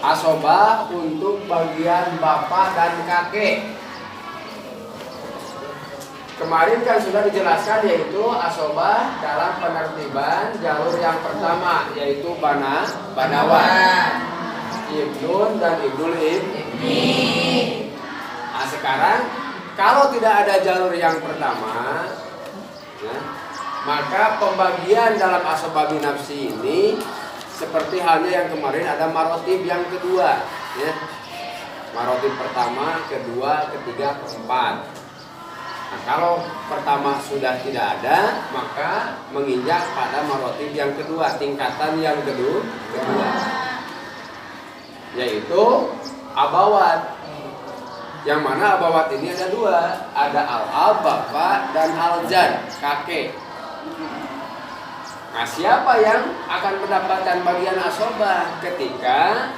asobah untuk bagian bapak dan kakek. Kemarin kan sudah dijelaskan yaitu asobah dalam penertiban jalur yang pertama yaitu banawan, ibnun dan ibnul ibni. Nah sekarang kalau tidak ada jalur yang pertama, ya, maka pembagian dalam asobah binafsi ini seperti halnya yang kemarin ada marotib yang kedua, ya. Marotib pertama, kedua, ketiga, keempat. Nah, kalau pertama sudah tidak ada, maka menginjak pada marotib yang kedua, tingkatan yang kedua, yaitu abawat. Yang mana abawat ini ada dua, ada al-ab, bapak, dan al-jad, kakek. Nah, siapa yang akan mendapatkan bagian asobah ketika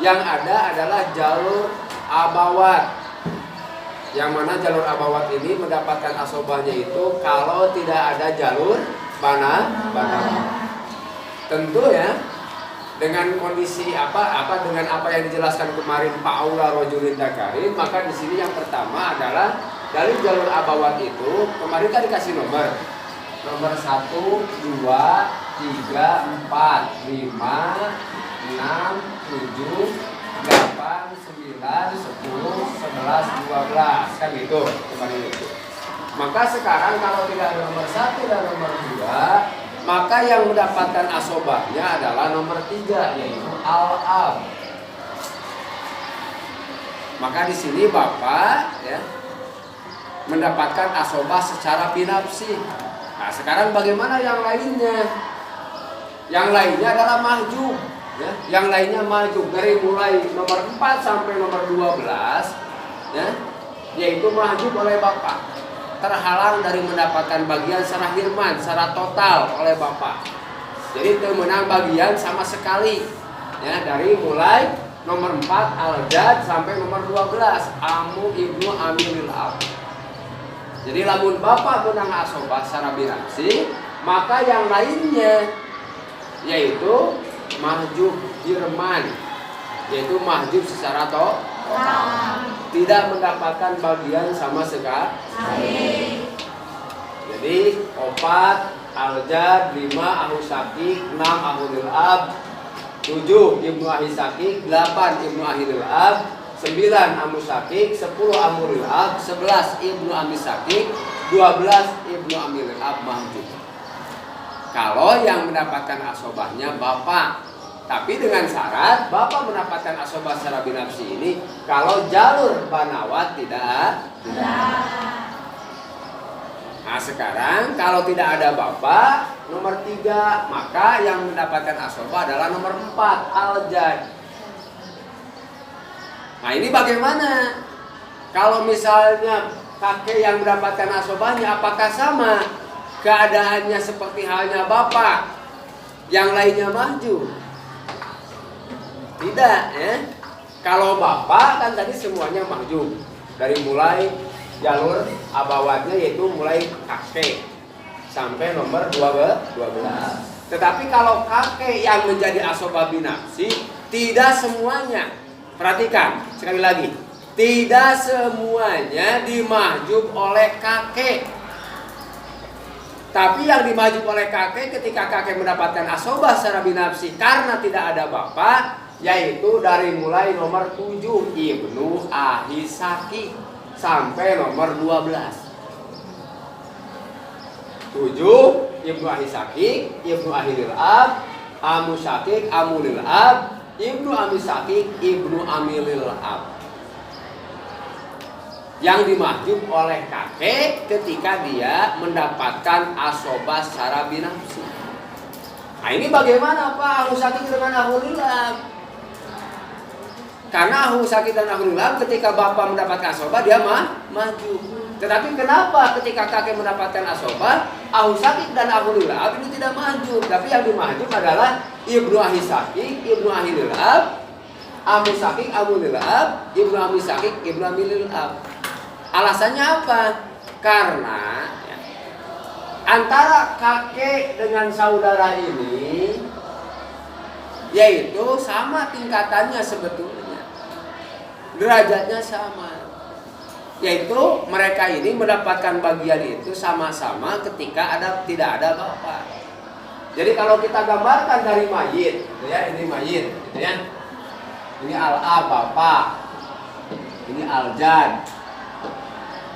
yang ada adalah jalur abawat? Yang mana jalur abawat ini mendapatkan asobahnya itu kalau tidak ada jalur banawan. Tentu ya, dengan kondisi dengan apa yang dijelaskan kemarin Paula Rojulin Dakarin, maka di sini yang pertama adalah dari jalur abawat itu kemarin kan dikasih nomor 1, 2, 3, 4, 5, 6, 7, 8, 9, 10, 11, 12 kan gitu kemarin itu. Maka sekarang kalau tidak ada nomor 1 dan nomor 2, maka yang mendapatkan asobahnya adalah nomor 3 yaitu al-ab. Maka di sini bapak ya mendapatkan asobah secara binafsi. Nah sekarang bagaimana yang lainnya? Yang lainnya adalah mahjub. Ya, yang lainnya maju dari mulai nomor 4 sampai nomor 12 ya, yaitu maju oleh bapak, terhalang dari mendapatkan bagian secara hirman, secara total oleh bapak. Jadi termenang bagian sama sekali ya, dari mulai nomor 4 al-jad sampai nomor 12 amu ibnu amilil ab. Jadi lamun bapak menang asobah secara binafsi, maka yang lainnya yaitu mahjub hirman, yaitu mahjub secara total, tidak mendapatkan bagian sama sekali. Jadi 4 al-jad, 5 ahusakik, 6 ahulil ab, 7 ibnu ahisakik, 8 ibnu ahilil ab, 9 amusakik, 10 amuril ab, 11 ibnu amisakik, 12 ibnu amilil ab mahjub. Kalau yang mendapatkan asobahnya bapak, tapi dengan syarat bapak mendapatkan asobah secara binafsi ini kalau jalur banawat tidak. Nah sekarang kalau tidak ada bapak nomor 3, maka yang mendapatkan asobah adalah nomor 4 al-jad. Nah ini bagaimana? Kalau misalnya kakek yang mendapatkan asobahnya apakah sama keadaannya seperti halnya bapak yang lainnya maju? Tidak ya. Kalau bapak kan tadi semuanya maju dari mulai jalur abawatnya yaitu mulai kakek sampai nomor 12. Tetapi kalau kakek yang menjadi asobah binafsi tidak semuanya. Perhatikan sekali lagi, tidak semuanya dimahjub oleh kakek. Tapi yang dimaju oleh kakek ketika kakek mendapatkan asobah secara binafsi karena tidak ada bapak, yaitu dari mulai nomor 7 ibnu ahisaki sampai nomor 12. 7 ibnu ahisaki, ibnu ahilil ab, amusakik, amulil ab, ibnu amisakik, ibnu amilil ab. Yang dimahjub oleh kakek ketika dia mendapatkan asobah secara binafsi. Nah ini bagaimana Pak ahlu sakit dengan ahlul ab? Karena ahlu sakit dan ahlul ab ketika bapak mendapatkan asobah dia maju. Tetapi kenapa ketika kakek mendapatkan asobah ahlu sakit dan ahlul ab ini tidak maju? Tapi yang dimahjub adalah ibnu ahisakik, ibnu ahilil ab, amusakik, amulil ab, ibnu amisakik, ibnu amilil ab. Alasannya apa? Karena ya, antara kakek dengan saudara ini yaitu sama tingkatannya sebetulnya, derajatnya sama, yaitu mereka ini mendapatkan bagian itu sama-sama ketika tidak ada bapak. Jadi kalau kita gambarkan dari mayit, gitu ya, ini mayit, gitu ya, ini al-ab bapak, ini al-jad.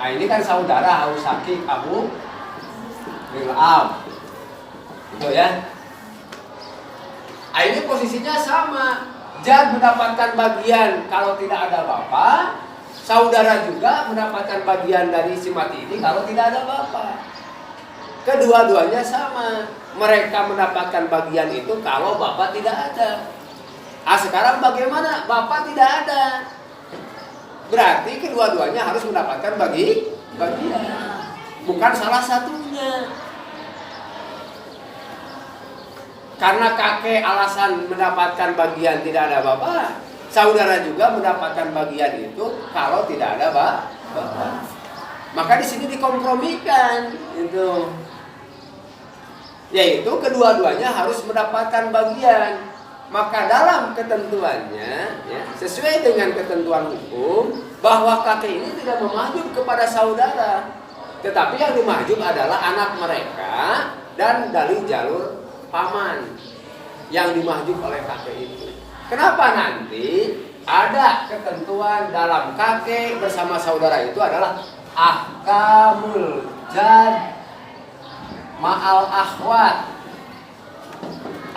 Nah ini kan saudara Abu Sakik, Abu Ril'ab, gitu ya. Nah ini posisinya sama. Jad mendapatkan bagian kalau tidak ada bapak, saudara juga mendapatkan bagian dari si mati ini kalau tidak ada bapak. Kedua-duanya sama. Mereka mendapatkan bagian itu kalau bapak tidak ada. Ah sekarang bagaimana? Bapak tidak ada. Berarti kedua-duanya harus mendapatkan bagian. Bukan salah satunya. Karena kakek alasan mendapatkan bagian tidak ada bapak, saudara juga mendapatkan bagian itu kalau tidak ada bapak. Maka di sini dikompromikan itu, yaitu kedua-duanya harus mendapatkan bagian. Maka dalam ketentuannya, ya, sesuai dengan ketentuan hukum, bahwa kakek ini tidak memahjub kepada saudara, tetapi yang dimahjub adalah anak mereka dan dari jalur paman yang dimahjub oleh kakek itu. Kenapa nanti ada ketentuan dalam kakek bersama saudara itu adalah ahkamul jad ma'al akhwat.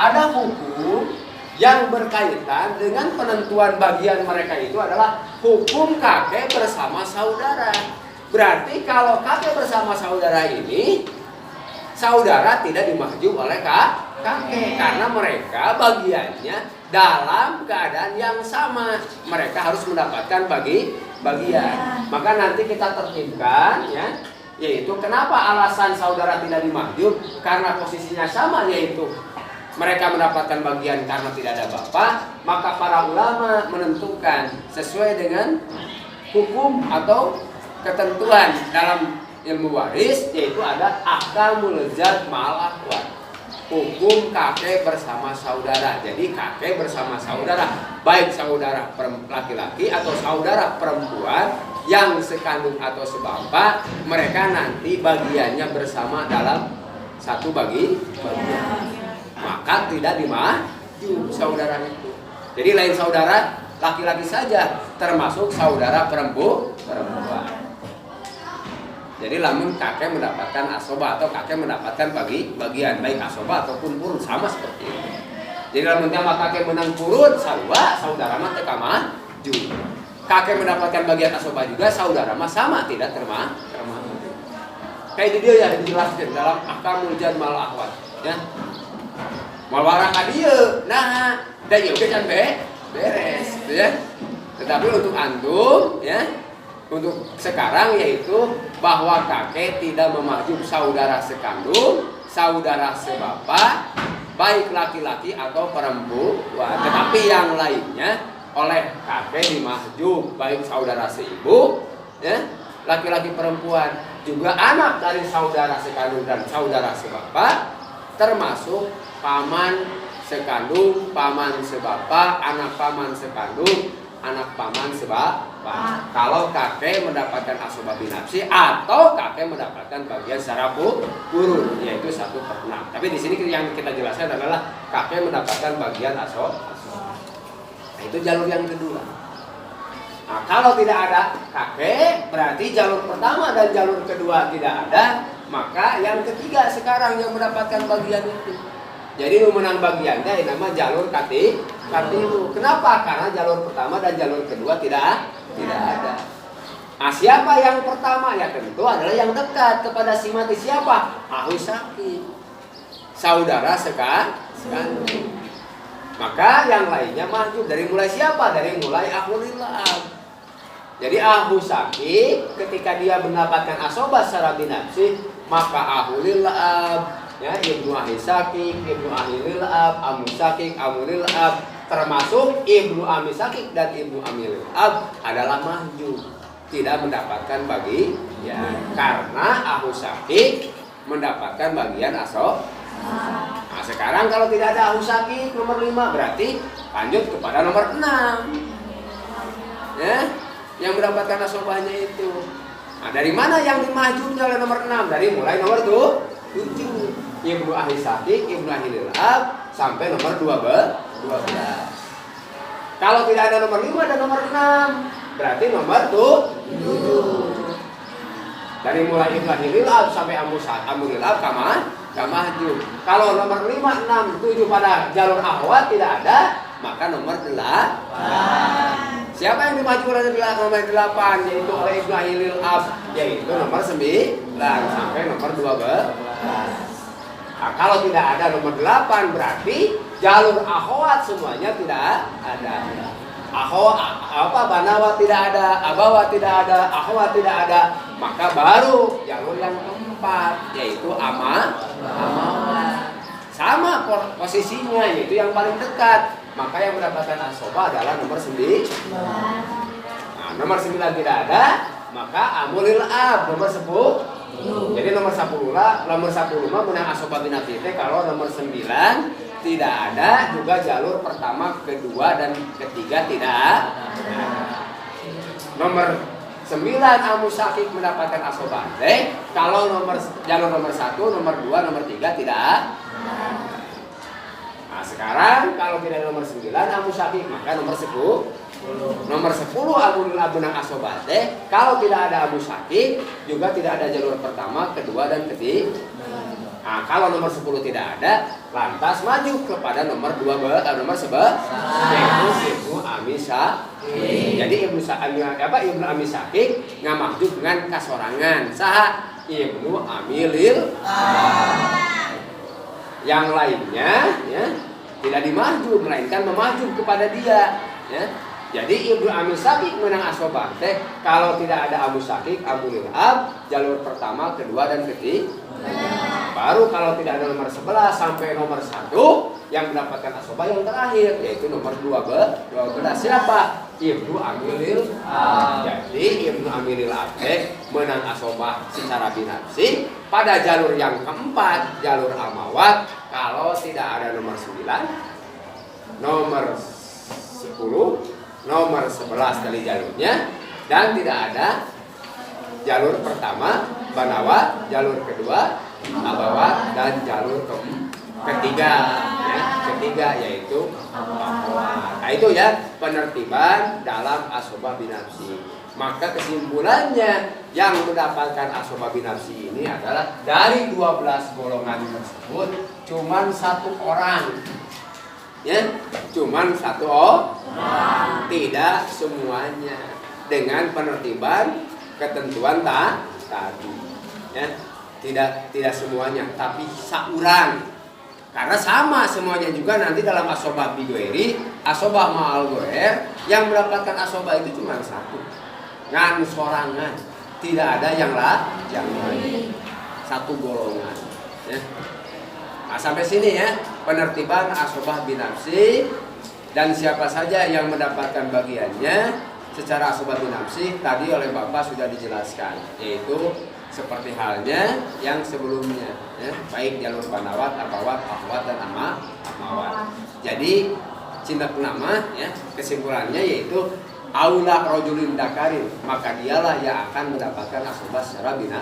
Ada hukum yang berkaitan dengan penentuan bagian mereka itu adalah hukum kakek bersama saudara. Berarti kalau kakek bersama saudara ini, saudara tidak dimahjub oleh kakek karena mereka bagiannya dalam keadaan yang sama. Mereka harus mendapatkan bagian. Maka nanti kita tertibkan, ya, yaitu kenapa alasan saudara tidak dimahjub, karena posisinya sama, yaitu mereka mendapatkan bagian karena tidak ada bapak. Maka para ulama menentukan sesuai dengan hukum atau ketentuan dalam ilmu waris, yaitu ada ahkamul jad ma'al akhwat, hukum kakek bersama saudara. Jadi kakek bersama saudara, baik saudara laki-laki atau saudara perempuan yang sekandung atau sebapak, mereka nanti bagiannya bersama dalam satu bagian. Maka tidak dimahjub saudara itu. Jadi lain saudara laki-laki saja, termasuk saudara perempuan. Jadi lamun kakek mendapatkan asobah atau kakek mendapatkan bagian, baik asobah ataupun purun, sama seperti itu. Jadi lamun sama kakek menang purun, saudara mah teu maju. Kakek mendapatkan bagian asobah juga, saudara mah sama, tidak termahjub. Kayak itu dia ya dijelaskan dalam ahkamul jad ma'al akhwat, ya. Mawarang adieu, nah, dan yuk can beres, gitu ya. Tetapi untuk antum, ya, untuk sekarang yaitu bahwa kakek tidak memahjub saudara sekandung, saudara sebapak, baik laki-laki atau perempuan. Tetapi yang lainnya oleh kakek dimahjub, baik saudara seibu, ya, laki-laki perempuan, juga anak dari saudara sekandung dan saudara sebapak, termasuk paman sekandung, paman sebapak, anak paman sekandung, anak paman sebapak. Kalau kakek mendapatkan asobah binafsi atau kakek mendapatkan bagian secara purun, yaitu 1/6. Tapi di sini yang kita jelaskan adalah kakek mendapatkan bagian asobah. Nah, itu jalur yang kedua. Nah, kalau tidak ada kakek, berarti jalur pertama dan jalur kedua tidak ada, maka yang ketiga sekarang yang mendapatkan bagian itu. Jadi menang bagiannya yang nama jalur katilu. Kenapa? Karena jalur pertama dan jalur kedua tidak ada. Nah, siapa yang pertama? Ya tentu adalah yang dekat kepada si mati. Siapa? Ahli sakit, saudara sekandung. Maka yang lainnya mahjub. Dari mulai siapa? Dari mulai ahulillah. Jadi ahli sakit ketika dia mendapatkan asobah secara binafsi, maka ahulillah, ya, ibnu ahli sakik, ibnu ahli lil'ab, amu sakik, amu lil'ab, termasuk ibnu ahli sakik dan ibnu ahli lil'ab adalah mahjub, tidak mendapatkan bagian, karena ahli sakik mendapatkan bagian asobah, Nah sekarang kalau tidak ada ahusakik nomor 5 berarti lanjut kepada nomor 6 ya, yang mendapatkan asobahnya itu. Nah dari mana yang dimajunya oleh nomor 6? Dari mulai nomor 7 Ibnu Ahisakik, Ibnu Ahililab sampai nomor 12. Kalau tidak ada nomor 5 ada nomor 6 berarti nomor 7. Dari mulai Ibnu Ahililab sampai Amulilab kamahju. Kalau nomor 5, 6, 7 pada jalur ahwat tidak ada, maka nomor 8. Siapa yang dimaju oleh nomor 8? Yaitu oleh Ibnu Ahililab, yaitu nomor 9 sampai nomor 12. Nah, kalau tidak ada nomor 8 berarti jalur ahwat semuanya tidak ada. Banawa tidak ada, abawa tidak ada, ahwat tidak ada, maka baru jalur yang keempat yaitu amawat. Sama posisinya, yaitu yang paling dekat. Maka yang mendapatkan asobah adalah nomor 9. Nah, nomor 9 tidak ada, maka amulil ab nomor 10. Jadi nomor 10 mah menang asobah binafite. Kalau nomor 9 tidak ada, juga jalur pertama, kedua, dan ketiga tidak ada. Nomor 9 amusakik mendapatkan asobah. Kalau jalur nomor 1, nomor 2, nomor 3 tidak ada. Nah sekarang kalau tidak ada nomor 9 amusakik maka nomor 10. Nomor 10 amulilab menang asobah. Kalau tidak ada amusakik juga tidak ada jalur pertama, kedua, dan ketiga. Nah, kalau nomor 10 tidak ada, lantas maju kepada nomor 11 yaitu Ibnu Amisakik. Jadi Ibnu Amisakik ngamaju dengan kasorangan saha Ibnu Amilil. Yang lainnya ya tidak dimaju melainkan memaju kepada dia ya. Jadi Ibnu Amisakik menang asobah kalau tidak ada amusakik, amulilab, jalur pertama, kedua, dan ketiga. Baru kalau tidak ada nomor 11 sampai nomor 1 yang mendapatkan asobah yang terakhir yaitu nomor 12. Siapa? Ibnu Amilil. Jadi Ibnu Amilil menang asobah secara binafsi pada jalur yang keempat, jalur amawat. Kalau tidak ada nomor 9, nomor 10, nomor 11 dari jalurnya, dan tidak ada jalur pertama banawat, jalur kedua abawat, dan jalur ketiga yaitu ahwat. Nah itu ya penertiban dalam asobah binafsi. Maka kesimpulannya yang mendapatkan asobah binafsi ini adalah dari 12 golongan tersebut cuman 1 orang. Ya, cuman 1 orang, tidak semuanya dengan penertiban ketentuan tadi. Ya, tidak semuanya, tapi saurang. Karena sama semuanya juga nanti dalam asobah bigoeri, asobah ma'al goer, yang mendapatkan asobah itu cuma 1. Ngan sorangan, tidak ada yang lain. 1 golongan. Ya. Nah, sampai sini ya penertiban asobah binafsi, dan siapa saja yang mendapatkan bagiannya secara asobah binafsi tadi oleh Bapak sudah dijelaskan, yaitu seperti halnya yang sebelumnya ya, baik jalur banawat, abawat, ahwat, dan amawat. Jadi cinta nama ya kesimpulannya yaitu aula rojulin dakarin, maka dialah yang akan mendapatkan asobah secara binafsi.